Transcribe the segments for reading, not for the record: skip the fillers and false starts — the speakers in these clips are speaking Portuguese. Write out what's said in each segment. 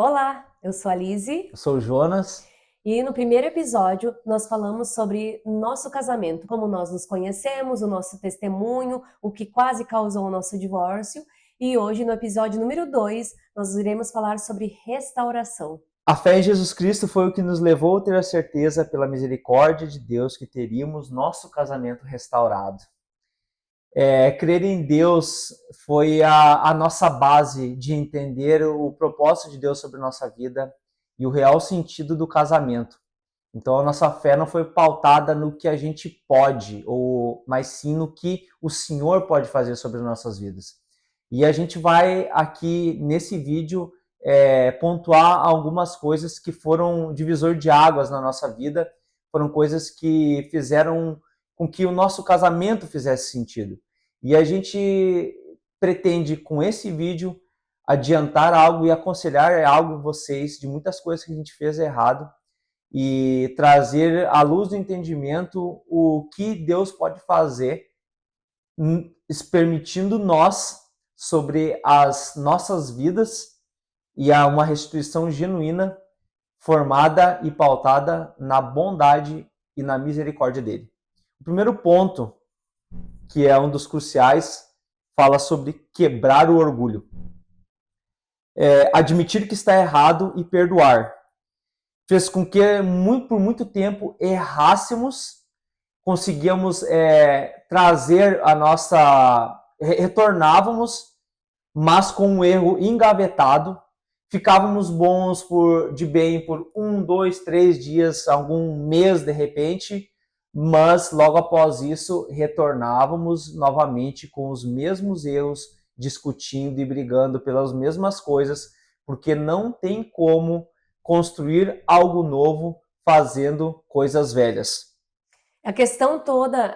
Olá, eu sou a Lizzie Eu sou o Jonas. e no primeiro episódio nós falamos sobre nosso casamento, como nós nos conhecemos, o nosso testemunho, o que quase causou o nosso divórcio. E hoje, no episódio número 2, nós iremos falar sobre restauração. A fé em Jesus Cristo foi o que nos levou a ter a certeza, pela misericórdia de Deus, que teríamos nosso casamento restaurado. Crer em Deus foi a nossa base de entender o propósito de Deus sobre a nossa vida e o real sentido do casamento. Então a nossa fé não foi pautada no que a gente pode, mas sim no que o Senhor pode fazer sobre as nossas vidas. E a gente vai aqui nesse vídeo pontuar algumas coisas que foram divisor de águas na nossa vida, foram coisas que fizeram com que o nosso casamento fizesse sentido. E a gente pretende, com esse vídeo, adiantar algo e aconselhar algo em vocês de muitas coisas que a gente fez errado e trazer à luz do entendimento o que Deus pode fazer, permitindo nós sobre as nossas vidas e a uma restituição genuína, formada e pautada na bondade e na misericórdia dele. O primeiro ponto, que é um dos cruciais, fala sobre quebrar o orgulho. Admitir que está errado e perdoar. Fez com que por muito tempo errássemos, conseguíamos trazer a nossa... retornávamos, mas com um erro engavetado, ficávamos bons de bem por 1, 2, 3 dias, algum mês de repente, mas logo após isso retornávamos novamente com os mesmos erros, discutindo e brigando pelas mesmas coisas, porque não tem como construir algo novo fazendo coisas velhas. A questão toda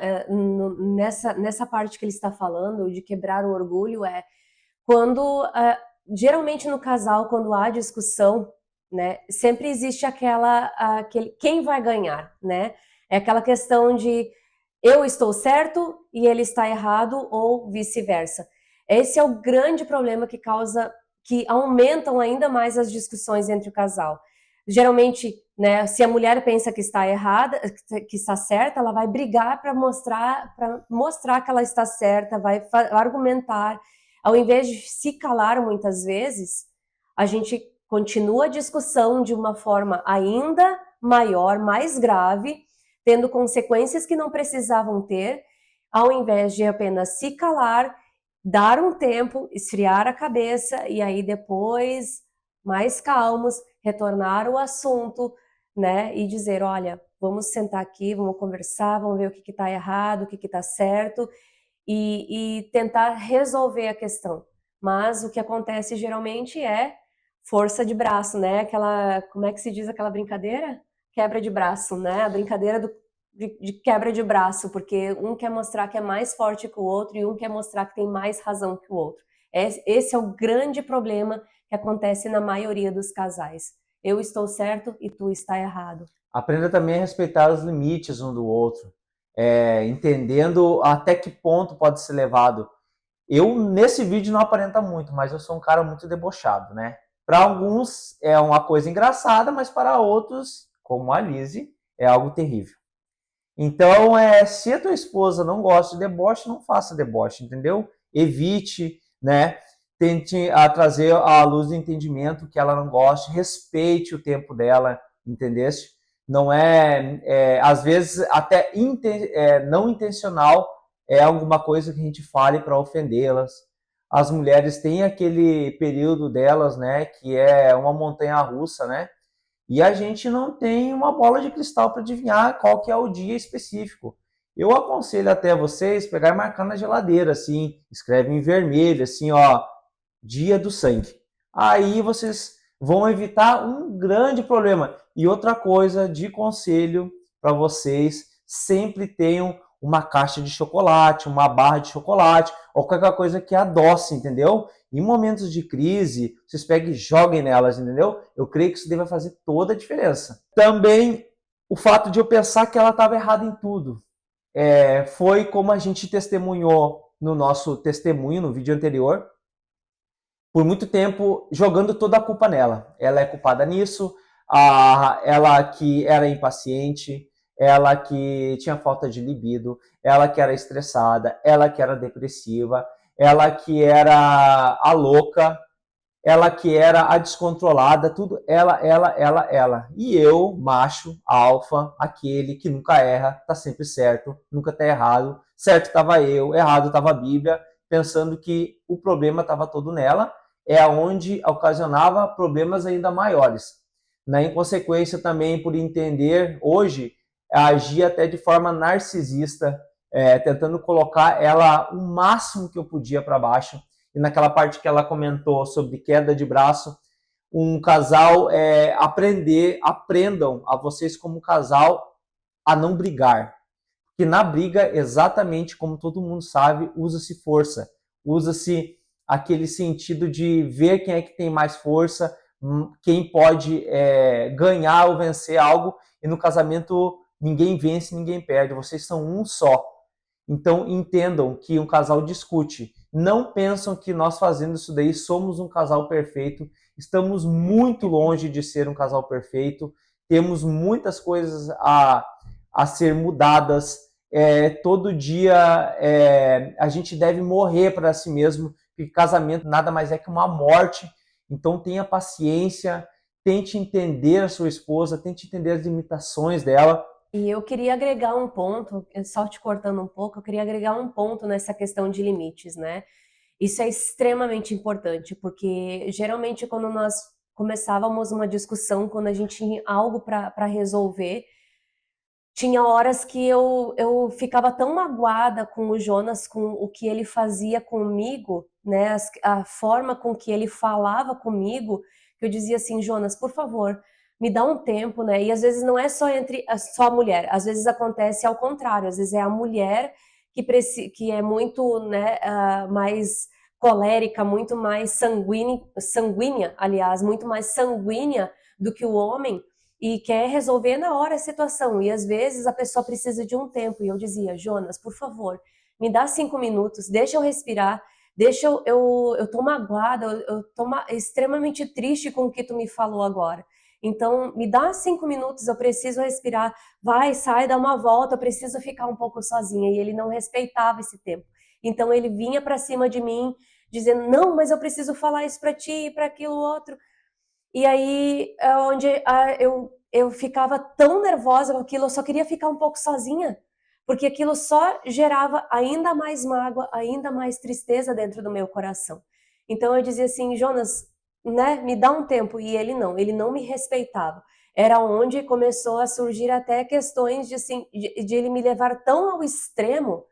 nessa parte que ele está falando de quebrar o orgulho é quando, geralmente no casal, quando há discussão, né, sempre existe aquele quem vai ganhar, né? É aquela questão de eu estou certo e ele está errado ou vice-versa. Esse é o grande problema que aumentam ainda mais as discussões entre o casal. Geralmente, né, se a mulher pensa que está errada, que está certa, ela vai brigar para mostrar que ela está certa, vai argumentar. Ao invés de se calar muitas vezes, a gente continua a discussão de uma forma ainda maior, mais grave, tendo consequências que não precisavam ter, ao invés de apenas se calar, dar um tempo, esfriar a cabeça e aí depois, mais calmos, retornar ao assunto, né, e dizer, olha, vamos sentar aqui, vamos conversar, vamos ver o que está errado, o que está certo, e tentar resolver a questão. Mas o que acontece geralmente é força de braço, né? Como é que se diz aquela brincadeira? Quebra de braço, né? A brincadeira de quebra de braço, porque um quer mostrar que é mais forte que o outro e um quer mostrar que tem mais razão que o outro. Esse é o grande problema que acontece na maioria dos casais. Eu estou certo e tu está errado. Aprenda também a respeitar os limites um do outro, entendendo até que ponto pode ser levado. Eu, nesse vídeo, não aparenta muito, mas eu sou um cara muito debochado, né? Para alguns é uma coisa engraçada, mas para outros, como a Lizzie, é algo terrível. Então, se a tua esposa não gosta de deboche, não faça deboche, entendeu? Evite, né? Tente trazer à luz do entendimento que ela não goste, respeite o tempo dela, entendeste? Não às vezes, até não intencional, é alguma coisa que a gente fale para ofendê-las. As mulheres têm aquele período delas, né, que é uma montanha russa, né? E a gente não tem uma bola de cristal para adivinhar qual que é o dia específico. Eu aconselho até vocês pegar e marcar na geladeira, assim, escreve em vermelho, assim, ó, dia do sangue. Aí vocês vão evitar um grande problema. E outra coisa de conselho para vocês, sempre tenham uma caixa de chocolate, uma barra de chocolate, ou qualquer coisa que adoce, entendeu? Em momentos de crise, vocês peguem e joguem nelas, entendeu? Eu creio que isso deve fazer toda a diferença. Também o fato de eu pensar que ela estava errada em tudo. Foi como a gente testemunhou no nosso testemunho, no vídeo anterior, por muito tempo jogando toda a culpa nela. Ela é culpada nisso, ela que era impaciente, ela que tinha falta de libido, ela que era estressada, ela que era depressiva, ela que era a louca, ela que era a descontrolada, tudo ela. E eu, macho, alfa, aquele que nunca erra, tá sempre certo, nunca tá errado. Certo estava eu, errado estava a Bíblia, pensando que o problema estava todo nela, é onde ocasionava problemas ainda maiores. Na inconsequência também, por entender, hoje, agia até de forma narcisista, tentando colocar ela o máximo que eu podia para baixo. E naquela parte que ela comentou sobre queda de braço, um casal aprendam a vocês como casal a não brigar. Porque na briga, exatamente como todo mundo sabe, usa-se força, usa-se aquele sentido de ver quem é que tem mais força, quem pode ganhar ou vencer algo, e no casamento ninguém vence, ninguém perde, vocês são um só. Então entendam que um casal discute. Não pensam que nós fazendo isso daí somos um casal perfeito. Estamos muito longe de ser um casal perfeito. Temos muitas coisas a ser mudadas. Todo dia a gente deve morrer para si mesmo, porque casamento nada mais é que uma morte. Então tenha paciência, tente entender a sua esposa, tente entender as limitações dela. E eu queria agregar um ponto, só te cortando um pouco, eu queria agregar um ponto nessa questão de limites, né? Isso é extremamente importante, porque geralmente quando nós começávamos uma discussão, quando a gente tinha algo para resolver, tinha horas que eu ficava tão magoada com o Jonas, com o que ele fazia comigo, né? A forma com que ele falava comigo, que eu dizia assim, Jonas, por favor, me dá um tempo, né? E às vezes não é só só a mulher, às vezes acontece ao contrário, às vezes é a mulher que é muito, né, mais colérica, muito mais sanguínea, aliás, muito mais sanguínea do que o homem, e quer resolver na hora a situação. E às vezes a pessoa precisa de um tempo. E eu dizia, Jonas, por favor, me dá 5 minutos, deixa eu respirar, deixa eu tô magoada, eu tô extremamente triste com o que tu me falou agora. Então, me dá 5 minutos, eu preciso respirar. Vai, sai, dá uma volta, eu preciso ficar um pouco sozinha. E ele não respeitava esse tempo. Então, ele vinha para cima de mim, dizendo, não, mas eu preciso falar isso para ti e para aquilo outro. E aí, onde eu ficava tão nervosa com aquilo, eu só queria ficar um pouco sozinha, porque aquilo só gerava ainda mais mágoa, ainda mais tristeza dentro do meu coração. Então eu dizia assim, Jonas, né, me dá um tempo, e ele não me respeitava. Era onde começou a surgir até questões de, assim, de ele me levar tão ao extremo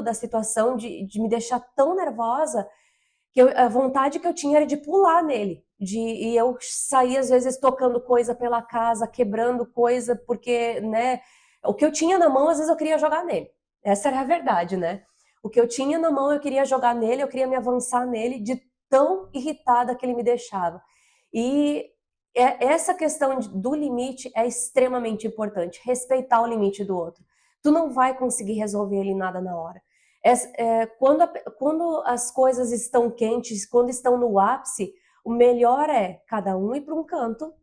da situação, de me deixar tão nervosa, que a vontade que eu tinha era de pular nele. E eu saía, às vezes, tocando coisa pela casa, quebrando coisa, porque, né, o que eu tinha na mão, às vezes, eu queria jogar nele. Essa era a verdade, né? O que eu tinha na mão, eu queria jogar nele, eu queria me avançar nele, de tão irritada que ele me deixava. E essa questão do limite é extremamente importante, respeitar o limite do outro. Tu não vai conseguir resolver ele nada na hora. Quando as coisas estão quentes, quando estão no ápice, o melhor é cada um ir para um canto,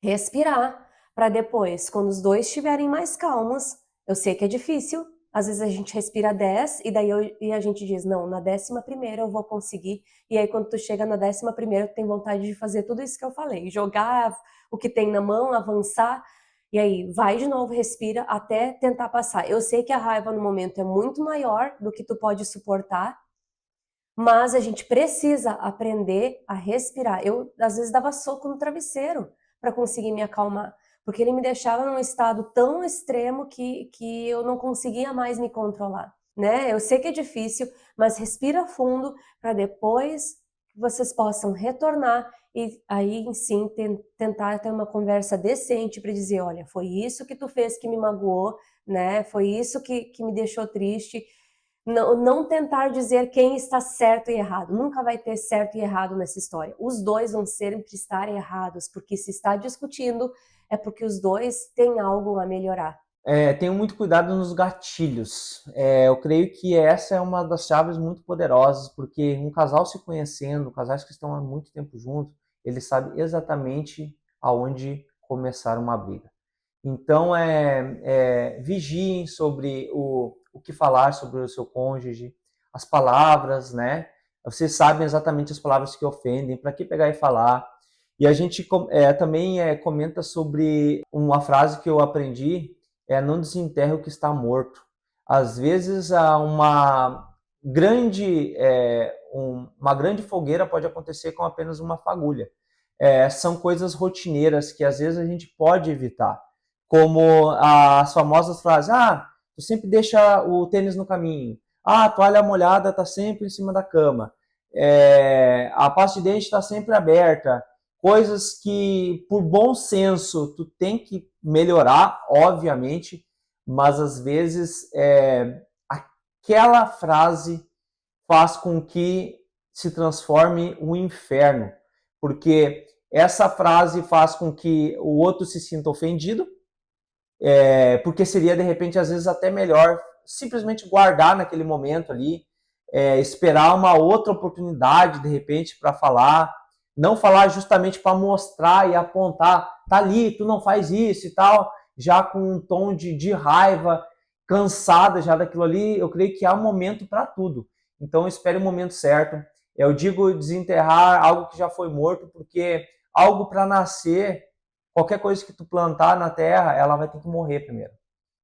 respirar, para depois, quando os dois estiverem mais calmos, eu sei que é difícil, às vezes a gente respira 10 e daí e a gente diz, não, na 11ª eu vou conseguir, e aí quando tu chega na 11ª, tu tem vontade de fazer tudo isso que eu falei, jogar o que tem na mão, avançar, e aí vai de novo, respira, até tentar passar. Eu sei que a raiva no momento é muito maior do que tu pode suportar, mas a gente precisa aprender a respirar. Eu, às vezes, dava soco no travesseiro para conseguir me acalmar, porque ele me deixava num estado tão extremo que eu não conseguia mais me controlar, né? Eu sei que é difícil, mas respira fundo para depois que vocês possam retornar e aí sim tentar ter uma conversa decente para dizer, olha, foi isso que tu fez que me magoou, né? Foi isso que me deixou triste. Não tentar dizer quem está certo e errado. Nunca vai ter certo e errado nessa história. Os dois vão sempre estar errados, porque se está discutindo é porque os dois têm algo a melhorar. Tenho muito cuidado nos gatilhos. Eu creio que essa é uma das chaves muito poderosas, porque um casal se conhecendo, casais que estão há muito tempo juntos, ele sabe exatamente aonde começar uma briga. Então, vigiem sobre o que falar sobre o seu cônjuge, as palavras, né? Vocês sabem exatamente as palavras que ofendem, para que pegar e falar. E a gente também comenta sobre uma frase que eu aprendi, não desenterre o que está morto. Às vezes, uma grande fogueira pode acontecer com apenas uma fagulha. São coisas rotineiras que às vezes a gente pode evitar, como as famosas frases: tu sempre deixa o tênis no caminho, a toalha molhada está sempre em cima da cama, a pasta de dente está sempre aberta. Coisas que, por bom senso, tu tem que melhorar, obviamente, mas às vezes aquela frase faz com que se transforme um inferno, porque essa frase faz com que o outro se sinta ofendido, porque seria, de repente, às vezes até melhor simplesmente guardar naquele momento ali, esperar uma outra oportunidade, de repente, para falar, não falar justamente para mostrar e apontar, tá ali, tu não faz isso e tal, já com um tom de raiva, cansada já daquilo ali. Eu creio que há um momento para tudo. Então, espere o momento certo. Eu digo desenterrar algo que já foi morto, porque algo para nascer, qualquer coisa que tu plantar na terra, ela vai ter que morrer primeiro.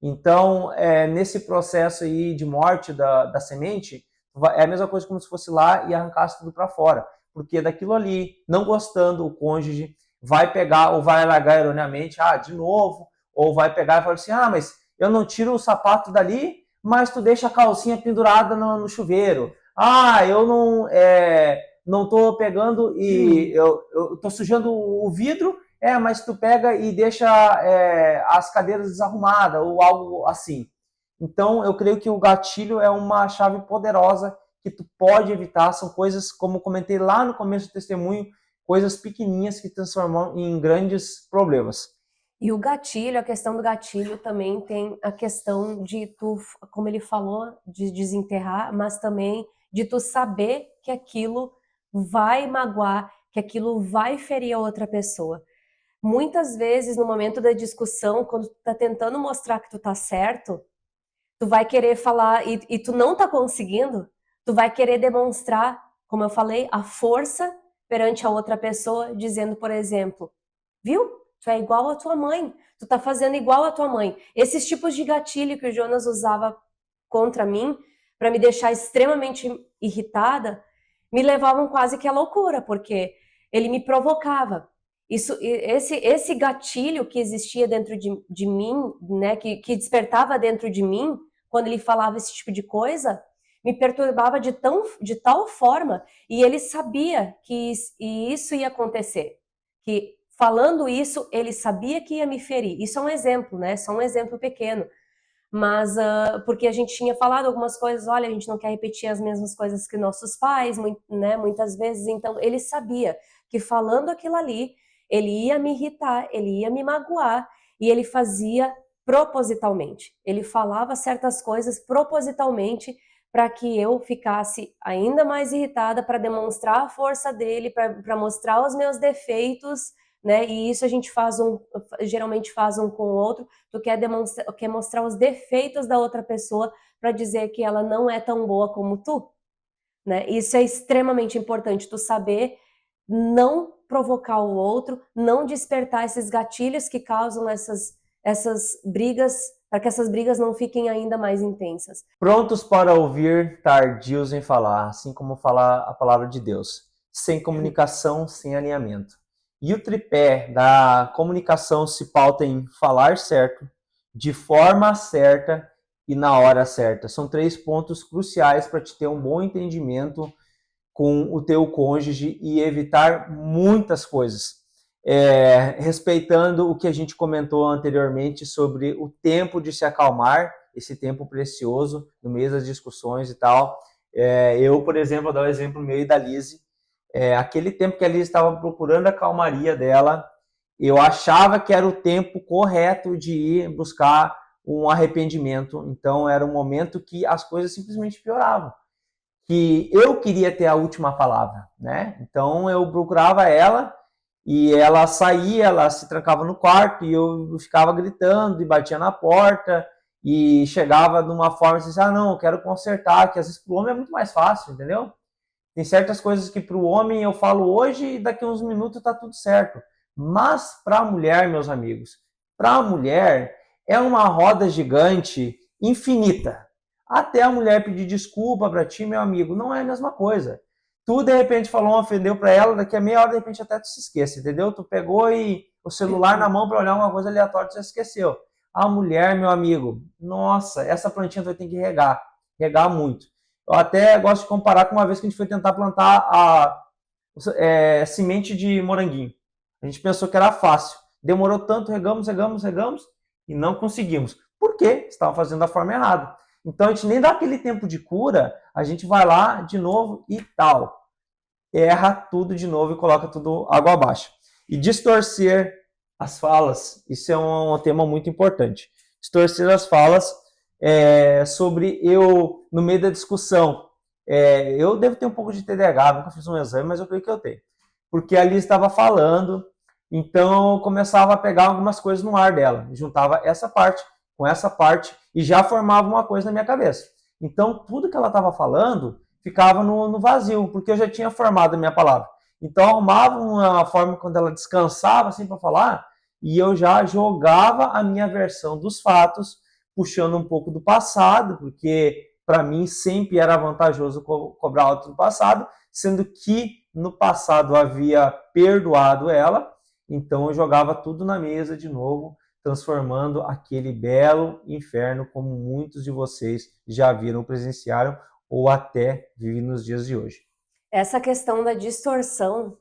Então, nesse processo aí de morte da semente, é a mesma coisa como se fosse lá e arrancasse tudo para fora. Porque daquilo ali, não gostando, o cônjuge vai pegar ou vai largar erroneamente, de novo, ou vai pegar e falar assim, mas eu não tiro o sapato dali, mas tu deixa a calcinha pendurada no chuveiro. Eu não tô pegando e eu tô sujando o vidro, mas tu pega e deixa as cadeiras desarrumadas ou algo assim. Então, eu creio que o gatilho é uma chave poderosa que tu pode evitar. São coisas, como comentei lá no começo do testemunho, coisas pequenininhas que transformam em grandes problemas. E o gatilho, a questão do gatilho também tem a questão de tu, como ele falou, de desenterrar, mas também de tu saber que aquilo vai magoar, que aquilo vai ferir a outra pessoa. Muitas vezes, no momento da discussão, quando tu tá tentando mostrar que tu tá certo, tu vai querer falar e tu não tá conseguindo, tu vai querer demonstrar, como eu falei, a força perante a outra pessoa, dizendo, por exemplo, viu? Tu é igual a tua mãe, tu tá fazendo igual a tua mãe. Esses tipos de gatilho que o Jonas usava contra mim, para me deixar extremamente irritada, me levavam quase que à loucura, porque ele me provocava. Esse gatilho que existia dentro de mim, né, que despertava dentro de mim, quando ele falava esse tipo de coisa, me perturbava de tal forma, e ele sabia que isso ia acontecer, que falando isso, ele sabia que ia me ferir. Isso é um exemplo, né? Só um exemplo pequeno. Mas porque a gente tinha falado algumas coisas, olha, a gente não quer repetir as mesmas coisas que nossos pais, né? Muitas vezes. Então, ele sabia que falando aquilo ali, ele ia me irritar, ele ia me magoar, e ele fazia propositalmente. Ele falava certas coisas propositalmente para que eu ficasse ainda mais irritada, para demonstrar a força dele, para mostrar os meus defeitos, né? E isso a gente geralmente faz um com o outro. Tu quer mostrar os defeitos da outra pessoa para dizer que ela não é tão boa como tu, né? Isso é extremamente importante, tu saber não provocar o outro, não despertar esses gatilhos que causam essas brigas, para que essas brigas não fiquem ainda mais intensas. Prontos para ouvir, tardios em falar, assim como falar a palavra de Deus. Sem comunicação, sem alinhamento. E o tripé da comunicação se pauta em falar certo, de forma certa e na hora certa. São 3 pontos cruciais para te ter um bom entendimento com o teu cônjuge e evitar muitas coisas. Respeitando o que a gente comentou anteriormente sobre o tempo de se acalmar, esse tempo precioso no meio das discussões e tal. Eu, por exemplo, vou dar um exemplo meu e da Lise. Aquele tempo que a Lise estava procurando a calmaria dela, eu achava que era o tempo correto de ir buscar um arrependimento. Então era um momento que as coisas simplesmente pioravam, que eu queria ter a última palavra, né? Então eu procurava ela e ela saía, ela se trancava no quarto e eu ficava gritando e batia na porta e chegava de uma forma assim, ah, não, eu quero consertar, que às vezes pro homem é muito mais fácil, entendeu? Tem certas coisas que pro homem eu falo hoje e daqui a uns minutos tá tudo certo. Mas para a mulher, meus amigos, para a mulher é uma roda gigante infinita. Até a mulher pedir desculpa para ti, meu amigo, não é a mesma coisa. Tu, de repente, falou, ofendeu para ela, daqui a meia hora, de repente, até tu se esquece, entendeu? Tu pegou e o celular na mão para olhar uma coisa aleatória, tu já esqueceu. A mulher, meu amigo, nossa, essa plantinha tu vai ter que regar muito. Eu até gosto de comparar com uma vez que a gente foi tentar plantar a semente de moranguinho. A gente pensou que era fácil. Demorou tanto, regamos e não conseguimos. Por quê? Estava fazendo da forma errada. Então a gente nem dá aquele tempo de cura, a gente vai lá de novo e tal. Erra tudo de novo e coloca tudo água abaixo. E distorcer as falas, isso é um tema muito importante. Distorcer as falas sobre eu, no meio da discussão. Eu devo ter um pouco de TDAH, nunca fiz um exame, mas eu creio que eu tenho. Porque ali estava falando, então eu começava a pegar algumas coisas no ar dela. Juntava essa parte com essa parte e já formava uma coisa na minha cabeça. Então tudo que ela estava falando ficava no vazio, porque eu já tinha formado a minha palavra. Então eu arrumava uma forma quando ela descansava assim para falar, e eu já jogava a minha versão dos fatos, puxando um pouco do passado, porque para mim sempre era vantajoso cobrar alto do passado, sendo que no passado havia perdoado ela, então eu jogava tudo na mesa de novo, transformando aquele belo inferno como muitos de vocês já viram, presenciaram ou até vivem nos dias de hoje. Essa questão da distorção,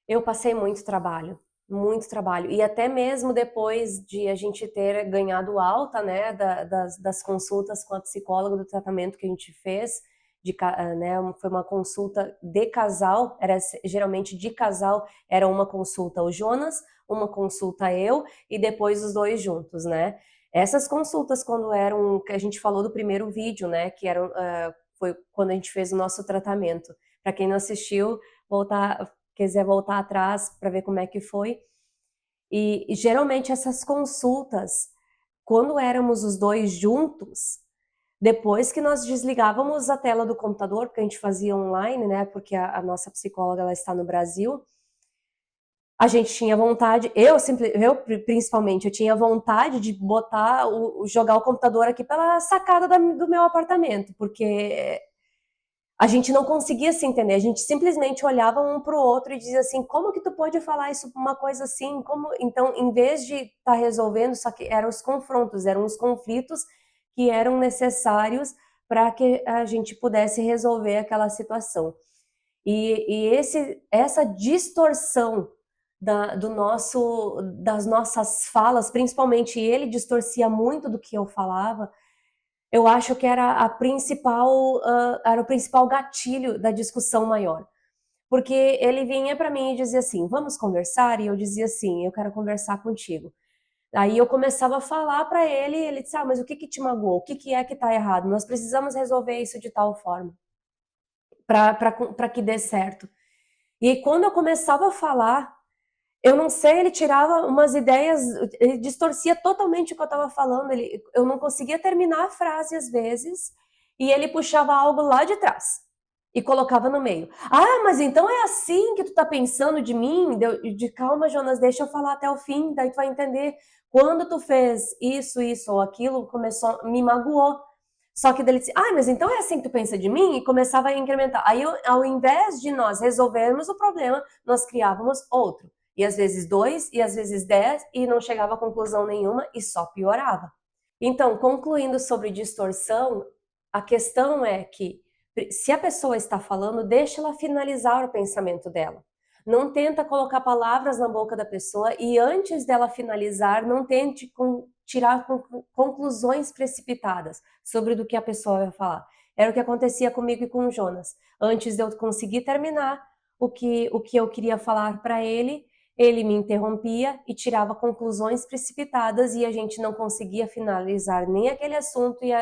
eu passei muito trabalho. Muito trabalho. E até mesmo depois de a gente ter ganhado alta, né, das consultas com a psicóloga, do tratamento que a gente fez, né, foi uma consulta de casal, era geralmente de casal, era uma consulta o Jonas, uma consulta eu, e depois os dois juntos, né. Essas consultas, quando eram, que a gente falou do primeiro vídeo, né, que eram, foi quando a gente fez o nosso tratamento. Para quem não assistiu, quiser voltar atrás para ver como é que foi. E geralmente essas consultas, quando éramos os dois juntos, depois que nós desligávamos a tela do computador, porque a gente fazia online, né? Porque a nossa psicóloga ela está no Brasil, a gente tinha vontade, eu principalmente, eu tinha vontade de jogar o computador aqui pela sacada do meu apartamento, porque a gente não conseguia se entender, a gente simplesmente olhava um para o outro e dizia assim, como que tu pode falar isso, uma coisa assim, como... Então, em vez de estar resolvendo, só que eram os confrontos, eram os conflitos que eram necessários para que a gente pudesse resolver aquela situação. E essa distorção das nossas falas, principalmente ele distorcia muito do que eu falava, eu acho que era era o principal gatilho da discussão maior. Porque ele vinha para mim e dizia assim, vamos conversar? E eu dizia assim, eu quero conversar contigo. Aí eu começava a falar para ele, e ele disse, mas o que te magoou? O que é que está errado? Nós precisamos resolver isso de tal forma, para que dê certo. E quando eu começava a falar, eu não sei, ele tirava umas ideias, ele distorcia totalmente o que eu estava falando, eu não conseguia terminar a frase às vezes, e ele puxava algo lá de trás e colocava no meio. Ah, mas então é assim que tu tá pensando de mim? Calma, Jonas, deixa eu falar até o fim, daí tu vai entender. Quando tu fez isso ou aquilo, me magoou. Só que dele disse, mas então é assim que tu pensa de mim? E começava a incrementar. Aí, ao invés de nós resolvermos o problema, nós criávamos outro. E às vezes 2, e às vezes 10, e não chegava a conclusão nenhuma e só piorava. Então, concluindo sobre distorção, a questão é que se a pessoa está falando, deixa ela finalizar o pensamento dela. Não tenta colocar palavras na boca da pessoa e antes dela finalizar, não tente tirar conclusões precipitadas sobre do que a pessoa vai falar. Era o que acontecia comigo e com o Jonas. Antes de eu conseguir terminar o que eu queria falar para ele, ele me interrompia e tirava conclusões precipitadas e a gente não conseguia finalizar nem aquele assunto e,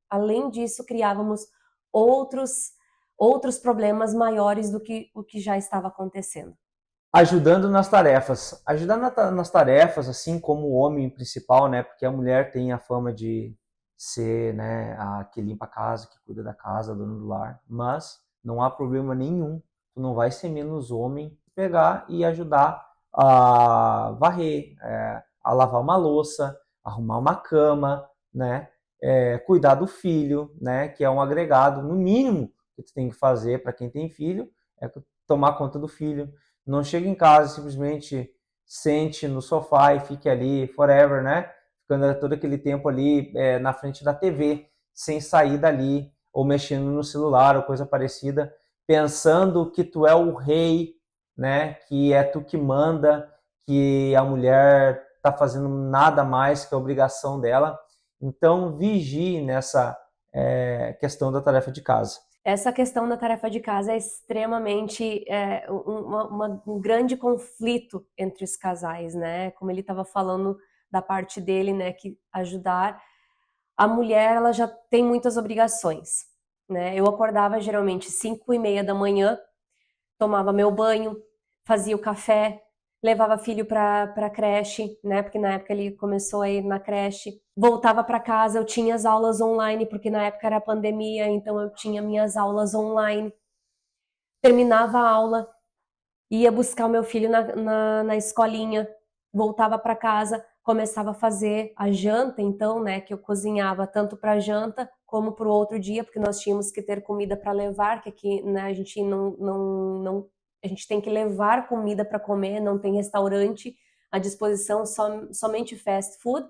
além disso, criávamos outros problemas maiores do que o que já estava acontecendo. Ajudando nas tarefas. Nas tarefas, assim como o homem principal, né? Porque a mulher tem a fama de ser, né, a que limpa a casa, que cuida da casa, dona do lar. Mas não há problema nenhum. Tu não vai ser menos homem pegar e ajudar a varrer, a lavar uma louça, arrumar uma cama, né? Cuidar do filho, né? Que é um agregado, no mínimo, que tu tem que fazer para quem tem filho, é tomar conta do filho. Não chega em casa e simplesmente sente no sofá e fique ali forever, né? Ficando todo aquele tempo ali na frente da TV, sem sair dali, ou mexendo no celular, ou coisa parecida, pensando que tu é o rei, né? Que é tu que manda, que a mulher tá fazendo nada mais que a obrigação dela. Então, vigie nessa questão da tarefa de casa. Essa questão da tarefa de casa é extremamente um grande conflito entre os casais, né? Como ele estava falando da parte dele, né? Que ajudar a mulher, ela já tem muitas obrigações, né? Eu acordava geralmente 5:30 da manhã, tomava meu banho, fazia o café, levava filho para creche, né? Porque na época ele começou a ir na creche. Voltava para casa, eu tinha as aulas online, porque na época era pandemia, então eu tinha minhas aulas online. Terminava a aula, ia buscar o meu filho na escolinha, voltava para casa, começava a fazer a janta, então, né, que eu cozinhava tanto para janta como para o outro dia, porque nós tínhamos que ter comida para levar, que aqui, né, a gente a gente tem que levar comida para comer, não tem restaurante à disposição, somente fast food.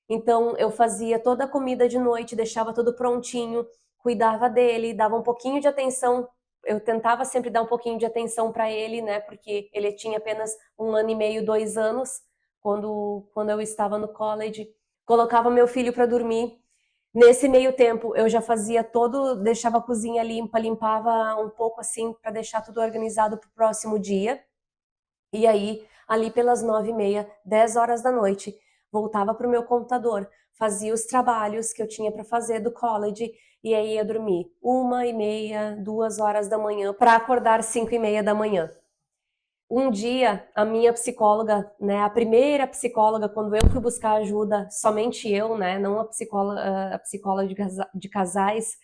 Então, eu fazia toda a comida de noite, deixava tudo prontinho, cuidava dele, dava um pouquinho de atenção. Eu tentava sempre dar um pouquinho de atenção para ele, né? Porque ele tinha apenas 1 ano e meio, 2 anos, quando eu estava no college. Colocava meu filho para dormir. Nesse meio tempo, eu já fazia deixava a cozinha limpa, limpava um pouco assim, para deixar tudo organizado para o próximo dia. E aí, ali pelas 9:30, 10 horas da noite, voltava para o meu computador, fazia os trabalhos que eu tinha para fazer do college, e aí ia dormir 1:30, 2 horas da manhã, para acordar 5:30 da manhã. Um dia, a minha psicóloga, né, a primeira psicóloga, quando eu fui buscar ajuda, somente eu, né, não a psicóloga de casais,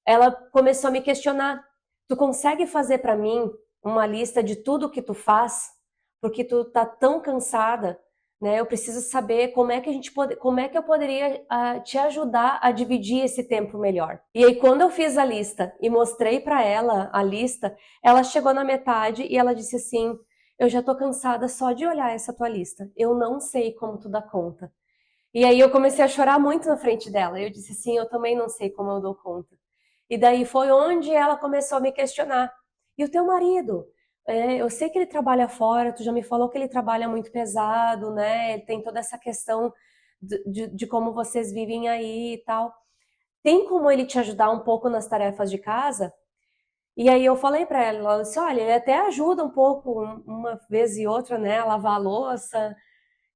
ela começou a me questionar. Tu consegue fazer para mim uma lista de tudo que tu faz? Porque tu tá tão cansada, né? Eu preciso saber como é que eu poderia te ajudar a dividir esse tempo melhor. E aí quando eu fiz a lista e mostrei para ela a lista, ela chegou na metade e ela disse assim: "Eu já tô cansada só de olhar essa tua lista. Eu não sei como tu dá conta." E aí eu comecei a chorar muito na frente dela. Eu disse assim: "Eu também não sei como eu dou conta." E daí foi onde ela começou a me questionar. E o teu marido? Eu sei que ele trabalha fora, tu já me falou que ele trabalha muito pesado, né? Ele tem toda essa questão de como vocês vivem aí e tal. Tem como ele te ajudar um pouco nas tarefas de casa? E aí eu falei para ela disse: "Olha, ele até ajuda um pouco, uma vez e outra, né, a lavar a louça."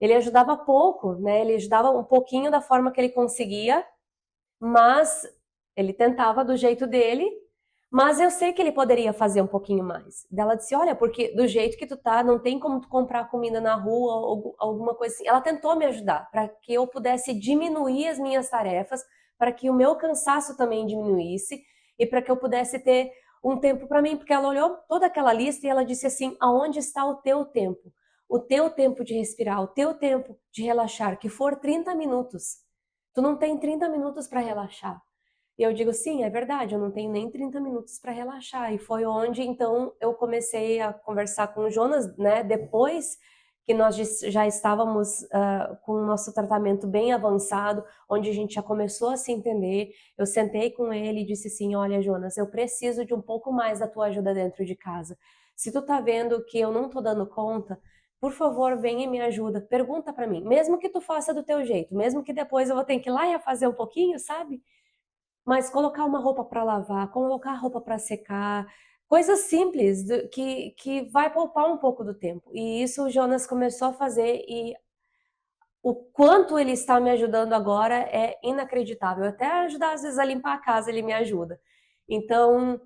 Ele ajudava pouco, né? Ele ajudava um pouquinho da forma que ele conseguia, mas ele tentava do jeito dele, mas eu sei que ele poderia fazer um pouquinho mais. Ela disse: "Olha, porque do jeito que tu tá, não tem como tu comprar comida na rua ou alguma coisa assim." Ela tentou me ajudar para que eu pudesse diminuir as minhas tarefas, para que o meu cansaço também diminuísse e para que eu pudesse ter um tempo para mim, porque ela olhou toda aquela lista e ela disse assim: "Aonde está o teu tempo? O teu tempo de respirar, o teu tempo de relaxar, que for 30 minutos. Tu não tem 30 minutos para relaxar." E eu digo: "Sim, é verdade, eu não tenho nem 30 minutos para relaxar." E foi onde então eu comecei a conversar com o Jonas, né, depois que nós já estávamos com o nosso tratamento bem avançado, onde a gente já começou a se entender. Eu sentei com ele e disse assim: "Olha, Jonas, eu preciso de um pouco mais da tua ajuda dentro de casa. Se tu tá vendo que eu não tô dando conta, por favor, vem e me ajuda. Pergunta para mim, mesmo que tu faça do teu jeito, mesmo que depois eu vou ter que ir lá e fazer um pouquinho, sabe? Mas colocar uma roupa para lavar, colocar a roupa para secar, Coisas simples que vai poupar um pouco do tempo. E isso o Jonas começou a fazer e o quanto ele está me ajudando agora é inacreditável. Até ajudar às vezes a limpar a casa ele me ajuda. Então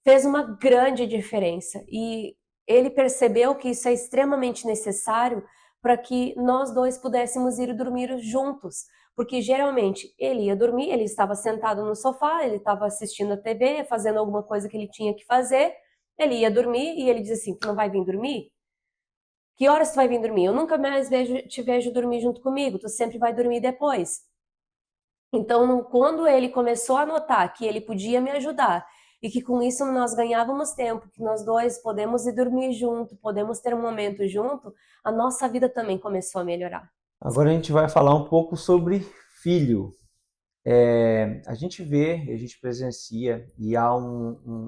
fez uma grande diferença e ele percebeu que isso é extremamente necessário para que nós dois pudéssemos ir dormir juntos, porque geralmente ele ia dormir, ele estava sentado no sofá, ele estava assistindo a TV, fazendo alguma coisa que ele tinha que fazer, ele ia dormir e ele dizia assim: "Tu não vai vir dormir? Que horas tu vai vir dormir? Eu nunca mais te vejo dormir junto comigo, tu sempre vai dormir depois." Então, quando ele começou a notar que ele podia me ajudar e que com isso nós ganhávamos tempo, que nós dois podemos ir dormir junto, podemos ter um momento junto, a nossa vida também começou a melhorar. Agora a gente vai falar um pouco sobre filho. A gente vê, a gente presencia e há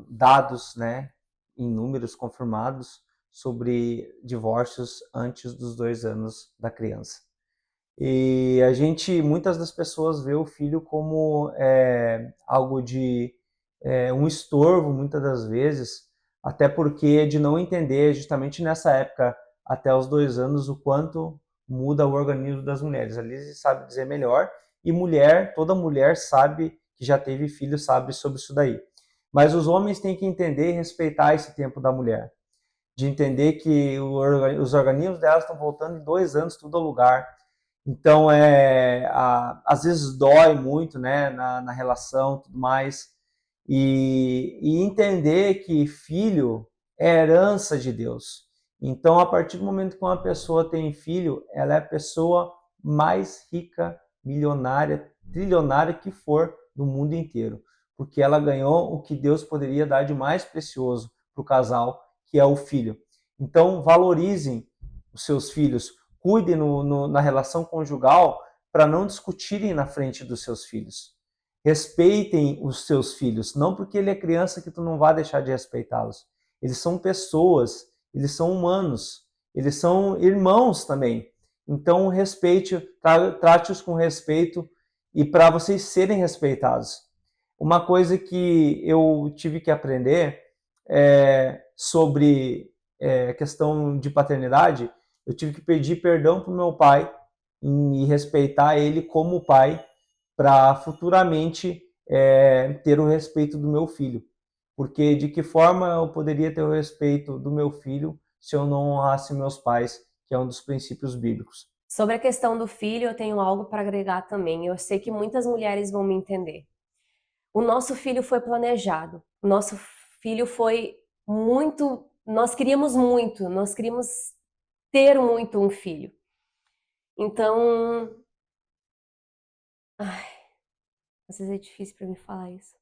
dados, né, em números confirmados sobre divórcios antes dos 2 anos da criança. E muitas das pessoas vê o filho como algo de um estorvo, muitas das vezes, até porque de não entender justamente nessa época, até os 2 anos, o quanto muda o organismo das mulheres. A Liz sabe dizer melhor, e toda mulher sabe que já teve filho, sabe sobre isso daí. Mas os homens têm que entender e respeitar esse tempo da mulher, de entender que os organismos delas estão voltando em 2 anos, tudo ao lugar. Então, às vezes dói muito, né, na relação, tudo mais, e entender que filho é herança de Deus. Então, a partir do momento que uma pessoa tem filho, ela é a pessoa mais rica, milionária, trilionária que for do mundo inteiro, porque ela ganhou o que Deus poderia dar de mais precioso para o casal, que é o filho. Então, valorizem os seus filhos, cuidem na relação conjugal para não discutirem na frente dos seus filhos. Respeitem os seus filhos, não porque ele é criança que tu não vai deixar de respeitá-los. Eles são pessoas, eles são humanos, eles são irmãos também. Então, respeite, trate-os com respeito e para vocês serem respeitados. Uma coisa que eu tive que aprender sobre questão de paternidade, eu tive que pedir perdão para o meu pai e respeitar ele como pai para futuramente ter o respeito do meu filho. Porque de que forma eu poderia ter o respeito do meu filho se eu não honrasse meus pais, que é um dos princípios bíblicos. Sobre a questão do filho, eu tenho algo para agregar também. Eu sei que muitas mulheres vão me entender. O nosso filho foi planejado. O nosso filho foi muito. Nós queríamos ter muito um filho. Então, ai, às vezes é difícil para mim falar isso.